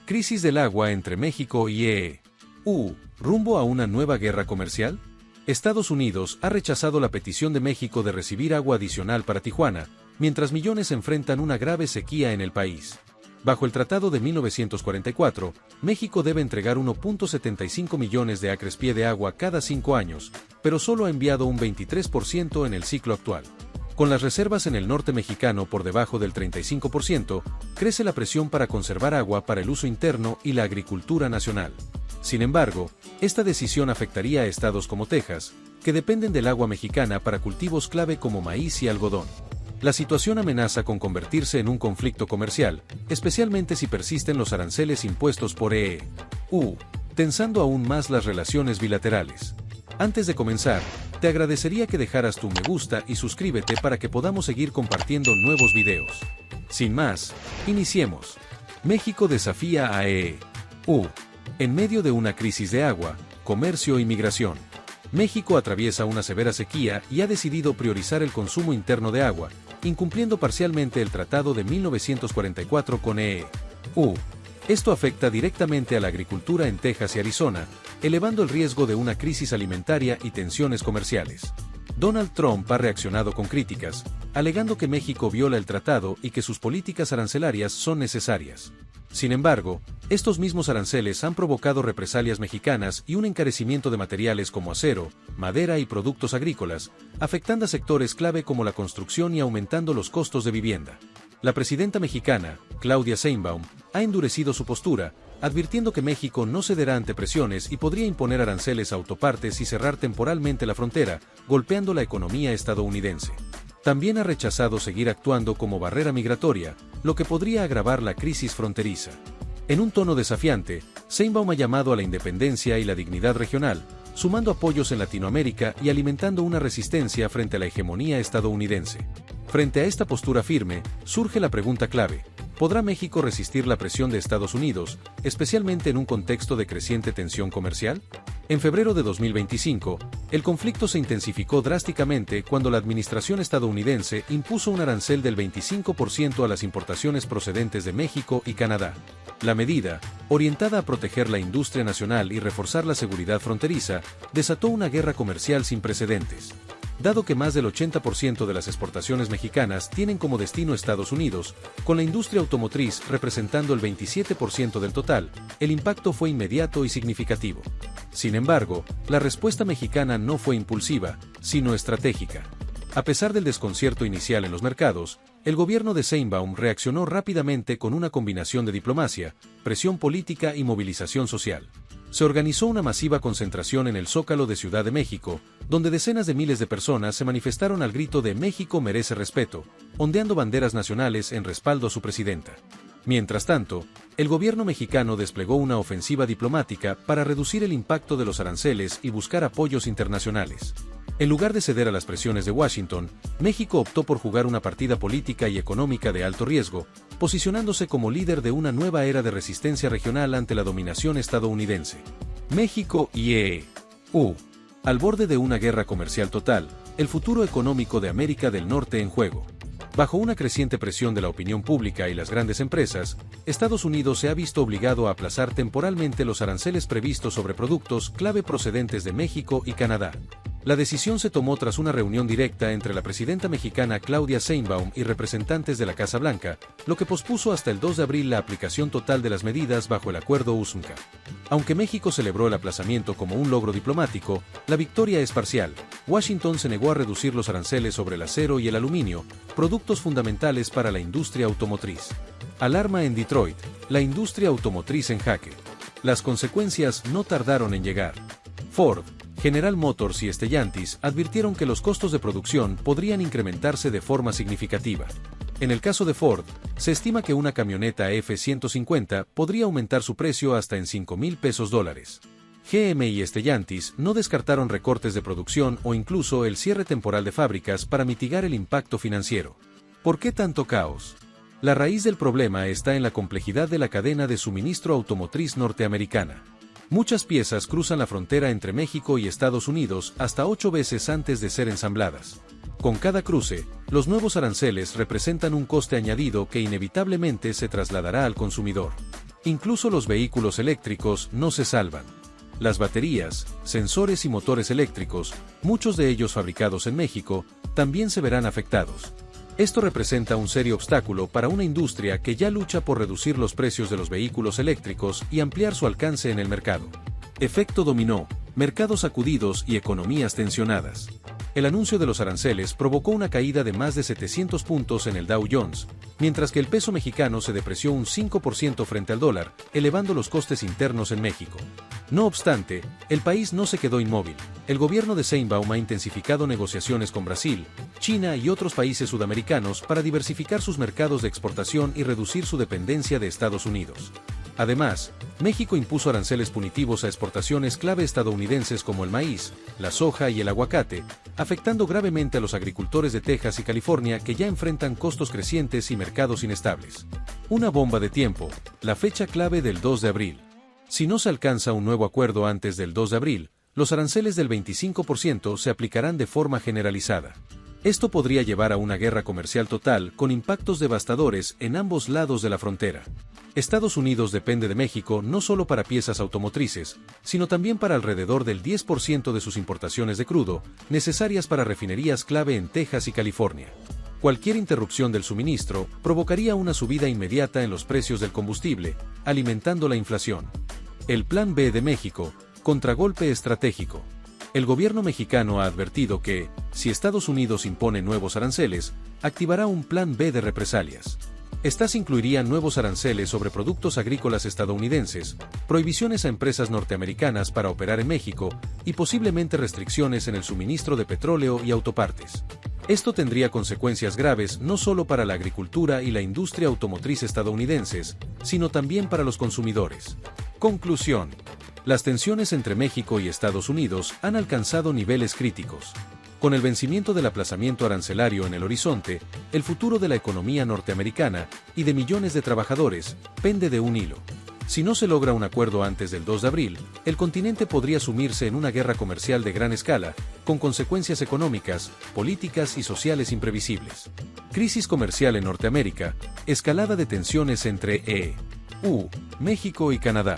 Crisis del agua entre México y EU. ¿Rumbo a una nueva guerra comercial? Estados Unidos ha rechazado la petición de México de recibir agua adicional para Tijuana, mientras millones enfrentan una grave sequía en el país. Bajo el Tratado de 1944, México debe entregar 1.75 millones de acres-pie de agua cada 5 años, pero solo ha enviado un 23% en el ciclo actual. Con las reservas en el norte mexicano por debajo del 35%, crece la presión para conservar agua para el uso interno y la agricultura nacional. Sin embargo, esta decisión afectaría a estados como Texas, que dependen del agua mexicana para cultivos clave como maíz y algodón. La situación amenaza con convertirse en un conflicto comercial, especialmente si persisten los aranceles impuestos por EU, tensando aún más las relaciones bilaterales. Antes de comenzar, te agradecería que dejaras tu me gusta y suscríbete para que podamos seguir compartiendo nuevos videos. Sin más, iniciemos. México desafía a EU. En medio de una crisis de agua, comercio y migración, México atraviesa una severa sequía y ha decidido priorizar el consumo interno de agua, incumpliendo parcialmente el Tratado de 1944 con EU. Esto afecta directamente a la agricultura en Texas y Arizona, elevando el riesgo de una crisis alimentaria y tensiones comerciales. Donald Trump ha reaccionado con críticas, alegando que México viola el tratado y que sus políticas arancelarias son necesarias. Sin embargo, estos mismos aranceles han provocado represalias mexicanas y un encarecimiento de materiales como acero, madera y productos agrícolas, afectando a sectores clave como la construcción y aumentando los costos de vivienda. La presidenta mexicana, Claudia Sheinbaum, ha endurecido su postura, advirtiendo que México no cederá ante presiones y podría imponer aranceles a autopartes y cerrar temporalmente la frontera, golpeando la economía estadounidense. También ha rechazado seguir actuando como barrera migratoria, lo que podría agravar la crisis fronteriza. En un tono desafiante, Sheinbaum ha llamado a la independencia y la dignidad regional, sumando apoyos en Latinoamérica y alimentando una resistencia frente a la hegemonía estadounidense. Frente a esta postura firme, surge la pregunta clave: ¿podrá México resistir la presión de Estados Unidos, especialmente en un contexto de creciente tensión comercial? En febrero de 2025, el conflicto se intensificó drásticamente cuando la administración estadounidense impuso un arancel del 25% a las importaciones procedentes de México y Canadá. La medida, orientada a proteger la industria nacional y reforzar la seguridad fronteriza, desató una guerra comercial sin precedentes. Dado que más del 80% de las exportaciones mexicanas tienen como destino Estados Unidos, con la industria automotriz representando el 27% del total, el impacto fue inmediato y significativo. Sin embargo, la respuesta mexicana no fue impulsiva, sino estratégica. A pesar del desconcierto inicial en los mercados, el gobierno de Sheinbaum reaccionó rápidamente con una combinación de diplomacia, presión política y movilización social. Se organizó una masiva concentración en el Zócalo de Ciudad de México, donde decenas de miles de personas se manifestaron al grito de "México merece respeto", ondeando banderas nacionales en respaldo a su presidenta. Mientras tanto, el gobierno mexicano desplegó una ofensiva diplomática para reducir el impacto de los aranceles y buscar apoyos internacionales. En lugar de ceder a las presiones de Washington, México optó por jugar una partida política y económica de alto riesgo, posicionándose como líder de una nueva era de resistencia regional ante la dominación estadounidense. México y EU. Al borde de una guerra comercial total, el futuro económico de América del Norte en juego. Bajo una creciente presión de la opinión pública y las grandes empresas, Estados Unidos se ha visto obligado a aplazar temporalmente los aranceles previstos sobre productos clave procedentes de México y Canadá. La decisión se tomó tras una reunión directa entre la presidenta mexicana Claudia Sheinbaum y representantes de la Casa Blanca, lo que pospuso hasta el 2 de abril la aplicación total de las medidas bajo el acuerdo USMCA. Aunque México celebró el aplazamiento como un logro diplomático, la victoria es parcial. Washington se negó a reducir los aranceles sobre el acero y el aluminio, productos fundamentales para la industria automotriz. Alarma en Detroit, la industria automotriz en jaque. Las consecuencias no tardaron en llegar. Ford, General Motors y Stellantis advirtieron que los costos de producción podrían incrementarse de forma significativa. En el caso de Ford, se estima que una camioneta F-150 podría aumentar su precio hasta en $5,000. GM y Stellantis no descartaron recortes de producción o incluso el cierre temporal de fábricas para mitigar el impacto financiero. ¿Por qué tanto caos? La raíz del problema está en la complejidad de la cadena de suministro automotriz norteamericana. Muchas piezas cruzan la frontera entre México y Estados Unidos hasta 8 veces antes de ser ensambladas. Con cada cruce, los nuevos aranceles representan un coste añadido que inevitablemente se trasladará al consumidor. Incluso los vehículos eléctricos no se salvan. Las baterías, sensores y motores eléctricos, muchos de ellos fabricados en México, también se verán afectados. Esto representa un serio obstáculo para una industria que ya lucha por reducir los precios de los vehículos eléctricos y ampliar su alcance en el mercado. Efecto dominó, mercados sacudidos y economías tensionadas. El anuncio de los aranceles provocó una caída de más de 700 puntos en el Dow Jones, mientras que el peso mexicano se depreció un 5% frente al dólar, elevando los costes internos en México. No obstante, el país no se quedó inmóvil. El gobierno de Sheinbaum ha intensificado negociaciones con Brasil, China y otros países sudamericanos para diversificar sus mercados de exportación y reducir su dependencia de Estados Unidos. Además, México impuso aranceles punitivos a exportaciones clave estadounidenses como el maíz, la soja y el aguacate, afectando gravemente a los agricultores de Texas y California que ya enfrentan costos crecientes y mercados inestables. Una bomba de tiempo, la fecha clave del 2 de abril. Si no se alcanza un nuevo acuerdo antes del 2 de abril, los aranceles del 25% se aplicarán de forma generalizada. Esto podría llevar a una guerra comercial total con impactos devastadores en ambos lados de la frontera. Estados Unidos depende de México no solo para piezas automotrices, sino también para alrededor del 10% de sus importaciones de crudo, necesarias para refinerías clave en Texas y California. Cualquier interrupción del suministro provocaría una subida inmediata en los precios del combustible, alimentando la inflación. El Plan B de México, contragolpe estratégico. El gobierno mexicano ha advertido que, si Estados Unidos impone nuevos aranceles, activará un Plan B de represalias. Estas incluirían nuevos aranceles sobre productos agrícolas estadounidenses, prohibiciones a empresas norteamericanas para operar en México y posiblemente restricciones en el suministro de petróleo y autopartes. Esto tendría consecuencias graves no solo para la agricultura y la industria automotriz estadounidenses, sino también para los consumidores. Conclusión. Las tensiones entre México y Estados Unidos han alcanzado niveles críticos. Con el vencimiento del aplazamiento arancelario en el horizonte, el futuro de la economía norteamericana y de millones de trabajadores pende de un hilo. Si no se logra un acuerdo antes del 2 de abril, el continente podría sumirse en una guerra comercial de gran escala, con consecuencias económicas, políticas y sociales imprevisibles. Crisis comercial en Norteamérica, escalada de tensiones entre EU, México y Canadá.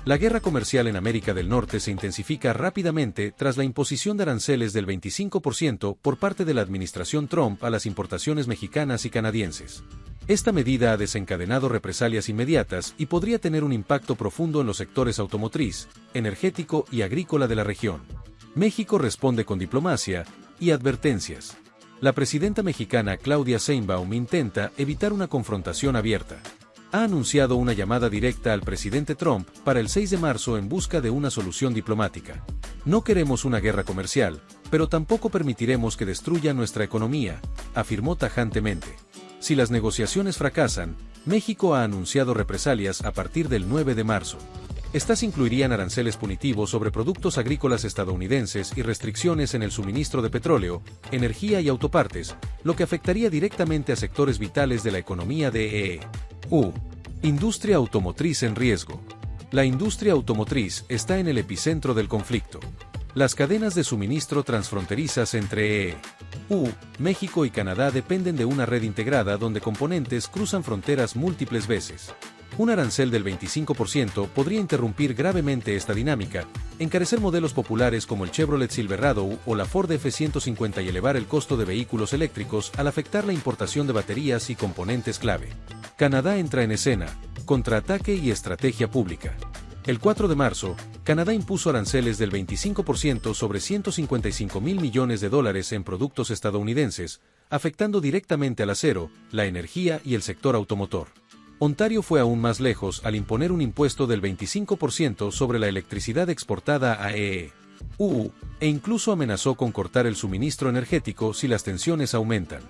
La guerra comercial en América del Norte se intensifica rápidamente tras la imposición de aranceles del 25% por parte de la administración Trump a las importaciones mexicanas y canadienses. Esta medida ha desencadenado represalias inmediatas y podría tener un impacto profundo en los sectores automotriz, energético y agrícola de la región. México responde con diplomacia y advertencias. La presidenta mexicana Claudia Sheinbaum intenta evitar una confrontación abierta. Ha anunciado una llamada directa al presidente Trump para el 6 de marzo en busca de una solución diplomática. No queremos una guerra comercial, pero tampoco permitiremos que destruya nuestra economía, afirmó tajantemente. Si las negociaciones fracasan, México ha anunciado represalias a partir del 9 de marzo. Estas incluirían aranceles punitivos sobre productos agrícolas estadounidenses y restricciones en el suministro de petróleo, energía y autopartes, lo que afectaría directamente a sectores vitales de la economía de EU. Industria automotriz en riesgo. La industria automotriz está en el epicentro del conflicto. Las cadenas de suministro transfronterizas entre EU, México y Canadá dependen de una red integrada donde componentes cruzan fronteras múltiples veces. Un arancel del 25% podría interrumpir gravemente esta dinámica, encarecer modelos populares como el Chevrolet Silverado o la Ford F-150 y elevar el costo de vehículos eléctricos al afectar la importación de baterías y componentes clave. Canadá entra en escena, contraataque y estrategia pública. El 4 de marzo, Canadá impuso aranceles del 25% sobre $155 mil millones en productos estadounidenses, afectando directamente al acero, la energía y el sector automotor. Ontario fue aún más lejos al imponer un impuesto del 25% sobre la electricidad exportada a EU, e incluso amenazó con cortar el suministro energético si las tensiones aumentan.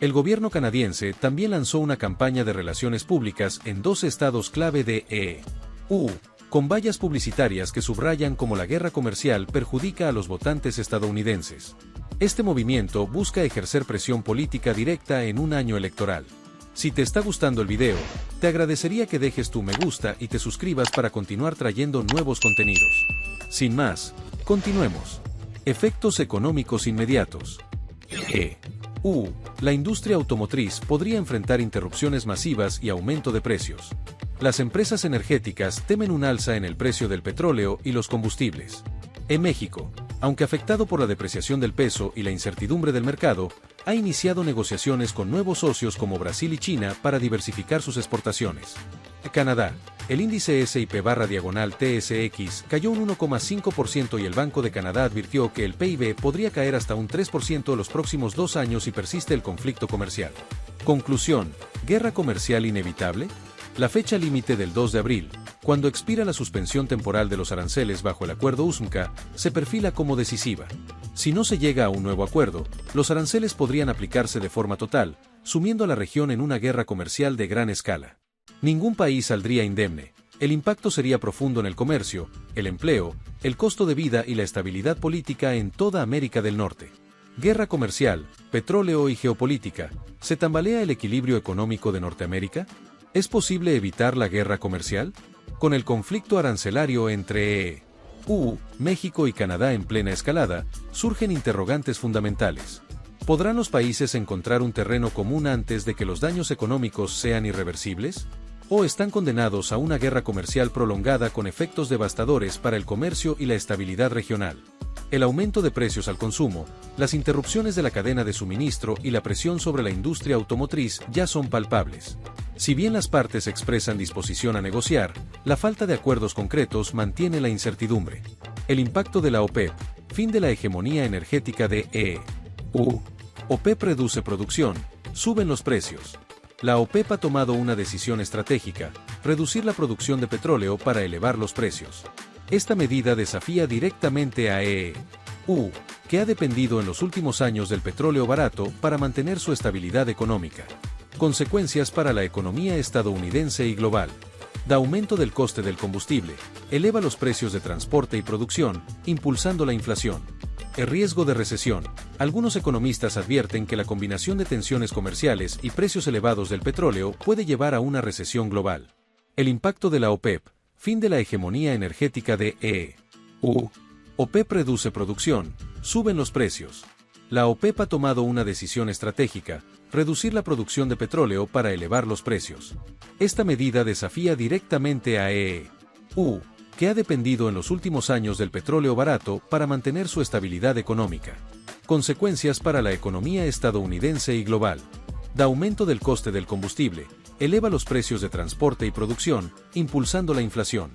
El gobierno canadiense también lanzó una campaña de relaciones públicas en 12 estados clave de EU, con vallas publicitarias que subrayan cómo la guerra comercial perjudica a los votantes estadounidenses. Este movimiento busca ejercer presión política directa en un año electoral. Si te está gustando el video, te agradecería que dejes tu me gusta y te suscribas para continuar trayendo nuevos contenidos. Sin más, continuemos. Efectos económicos inmediatos. La industria automotriz podría enfrentar interrupciones masivas y aumento de precios. Las empresas energéticas temen un alza en el precio del petróleo y los combustibles. En México, aunque afectado por la depreciación del peso y la incertidumbre del mercado, ha iniciado negociaciones con nuevos socios como Brasil y China para diversificar sus exportaciones. Canadá, el índice S&P/TSX cayó un 1,5% y el Banco de Canadá advirtió que el PIB podría caer hasta un 3% los próximos 2 años si persiste el conflicto comercial. Conclusión: ¿guerra comercial inevitable? La fecha límite del 2 de abril, cuando expira la suspensión temporal de los aranceles bajo el acuerdo USMCA, se perfila como decisiva. Si no se llega a un nuevo acuerdo, los aranceles podrían aplicarse de forma total, sumiendo a la región en una guerra comercial de gran escala. Ningún país saldría indemne. El impacto sería profundo en el comercio, el empleo, el costo de vida y la estabilidad política en toda América del Norte. Guerra comercial, petróleo y geopolítica. ¿Se tambalea el equilibrio económico de Norteamérica? ¿Es posible evitar la guerra comercial? Con el conflicto arancelario entre EU, México y Canadá en plena escalada, surgen interrogantes fundamentales. ¿Podrán los países encontrar un terreno común antes de que los daños económicos sean irreversibles? ¿O están condenados a una guerra comercial prolongada con efectos devastadores para el comercio y la estabilidad regional? El aumento de precios al consumo, las interrupciones de la cadena de suministro y la presión sobre la industria automotriz ya son palpables. Si bien las partes expresan disposición a negociar, la falta de acuerdos concretos mantiene la incertidumbre. El impacto de la OPEP, fin de la hegemonía energética de EU. OPEP reduce producción, suben los precios. La OPEP ha tomado una decisión estratégica: reducir la producción de petróleo para elevar los precios. Esta medida desafía directamente a EU, que ha dependido en los últimos años del petróleo barato para mantener su estabilidad económica. Consecuencias para la economía estadounidense y global. Da aumento del coste del combustible, eleva los precios de transporte y producción, impulsando la inflación. El riesgo de recesión. Algunos economistas advierten que la combinación de tensiones comerciales y precios elevados del petróleo puede llevar a una recesión global. El impacto de la OPEP, fin de la hegemonía energética de EU. OPEP reduce producción, suben los precios. La OPEP ha tomado una decisión estratégica: reducir la producción de petróleo para elevar los precios. Esta medida desafía directamente a EU, que ha dependido en los últimos años del petróleo barato para mantener su estabilidad económica. Consecuencias para la economía estadounidense y global. Da aumento del coste del combustible, eleva los precios de transporte y producción, impulsando la inflación.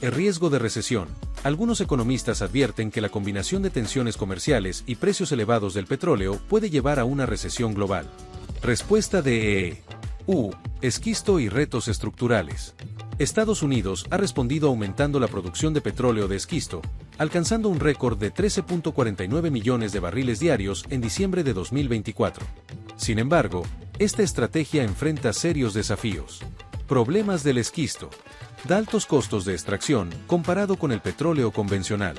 El riesgo de recesión. Algunos economistas advierten que la combinación de tensiones comerciales y precios elevados del petróleo puede llevar a una recesión global. Respuesta de EU. Esquisto y retos estructurales. Estados Unidos ha respondido aumentando la producción de petróleo de esquisto, alcanzando un récord de 13.49 millones de barriles diarios en diciembre de 2024. Sin embargo, esta estrategia enfrenta serios desafíos. Problemas del esquisto. Da altos costos de extracción comparado con el petróleo convencional.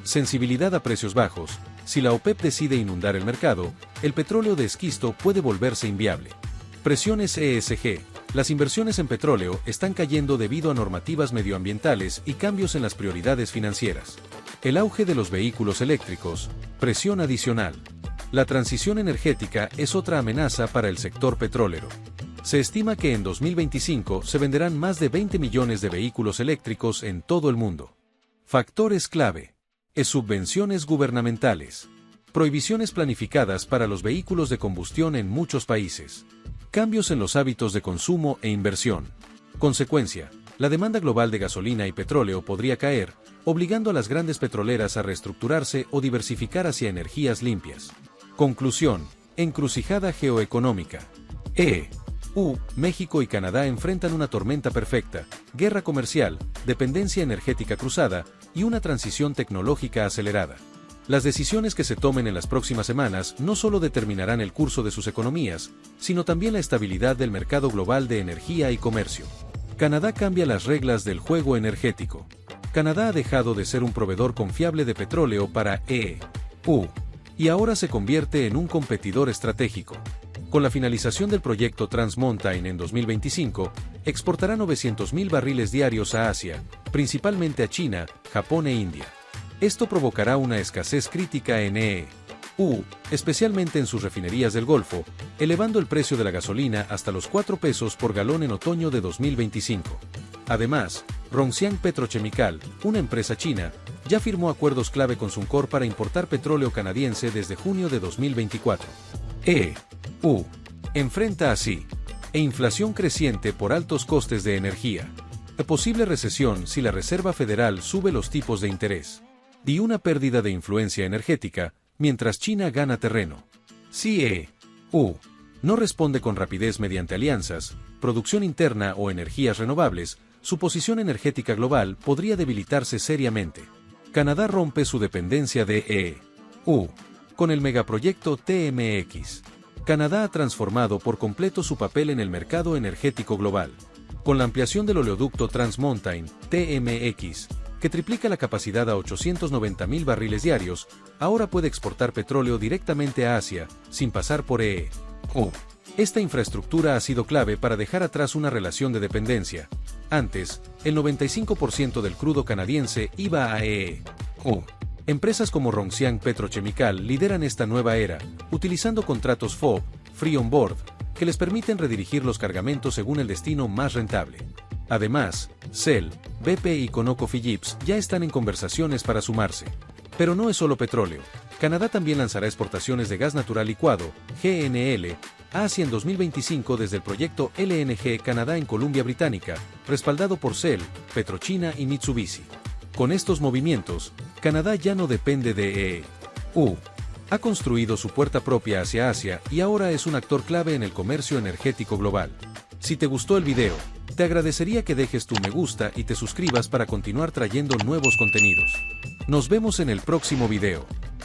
Sensibilidad a precios bajos. Si la OPEP decide inundar el mercado, el petróleo de esquisto puede volverse inviable. Presiones ESG. Las inversiones en petróleo están cayendo debido a normativas medioambientales y cambios en las prioridades financieras. El auge de los vehículos eléctricos. Presión adicional. La transición energética es otra amenaza para el sector petrolero. Se estima que en 2025 se venderán más de 20 millones de vehículos eléctricos en todo el mundo. Factores clave. Subvenciones gubernamentales. Prohibiciones planificadas para los vehículos de combustión en muchos países. Cambios en los hábitos de consumo e inversión. Consecuencia: la demanda global de gasolina y petróleo podría caer, obligando a las grandes petroleras a reestructurarse o diversificar hacia energías limpias. Conclusión: encrucijada geoeconómica. México y Canadá enfrentan una tormenta perfecta: guerra comercial, dependencia energética cruzada y una transición tecnológica acelerada. Las decisiones que se tomen en las próximas semanas no solo determinarán el curso de sus economías, sino también la estabilidad del mercado global de energía y comercio. Canadá cambia las reglas del juego energético. Canadá ha dejado de ser un proveedor confiable de petróleo para EU y ahora se convierte en un competidor estratégico. Con la finalización del proyecto Trans Mountain en 2025, exportará 900.000 barriles diarios a Asia, principalmente a China, Japón e India. Esto provocará una escasez crítica en especialmente en sus refinerías del Golfo, elevando el precio de la gasolina hasta los 4 pesos por galón en otoño de 2025. Además, Rongxiang Petrochemical, una empresa china, ya firmó acuerdos clave con Suncor para importar petróleo canadiense desde junio de 2024. Enfrenta así inflación creciente por altos costes de energía, posible recesión si la Reserva Federal sube los tipos de interés, y una pérdida de influencia energética, mientras China gana terreno. Si no responde con rapidez mediante alianzas, producción interna o energías renovables, su posición energética global podría debilitarse seriamente. Canadá rompe su dependencia de con el megaproyecto TMX. Canadá ha transformado por completo su papel en el mercado energético global. Con la ampliación del oleoducto Trans Mountain, TMX, que triplica la capacidad a 890,000 barriles diarios, ahora puede exportar petróleo directamente a Asia, sin pasar por Esta infraestructura ha sido clave para dejar atrás una relación de dependencia. Antes, el 95% del crudo canadiense iba a Empresas como Rongxiang Petrochemical lideran esta nueva era, utilizando contratos FOB, Free on Board, que les permiten redirigir los cargamentos según el destino más rentable. Además, Shell, BP y ConocoPhillips ya están en conversaciones para sumarse. Pero no es solo petróleo. Canadá también lanzará exportaciones de gas natural licuado, GNL, a Asia en 2025 desde el proyecto LNG Canadá en Columbia Británica, respaldado por Shell, PetroChina y Mitsubishi. Con estos movimientos, Canadá ya no depende de ha construido su puerta propia hacia Asia y ahora es un actor clave en el comercio energético global. Si te gustó el video, te agradecería que dejes tu me gusta y te suscribas para continuar trayendo nuevos contenidos. Nos vemos en el próximo video.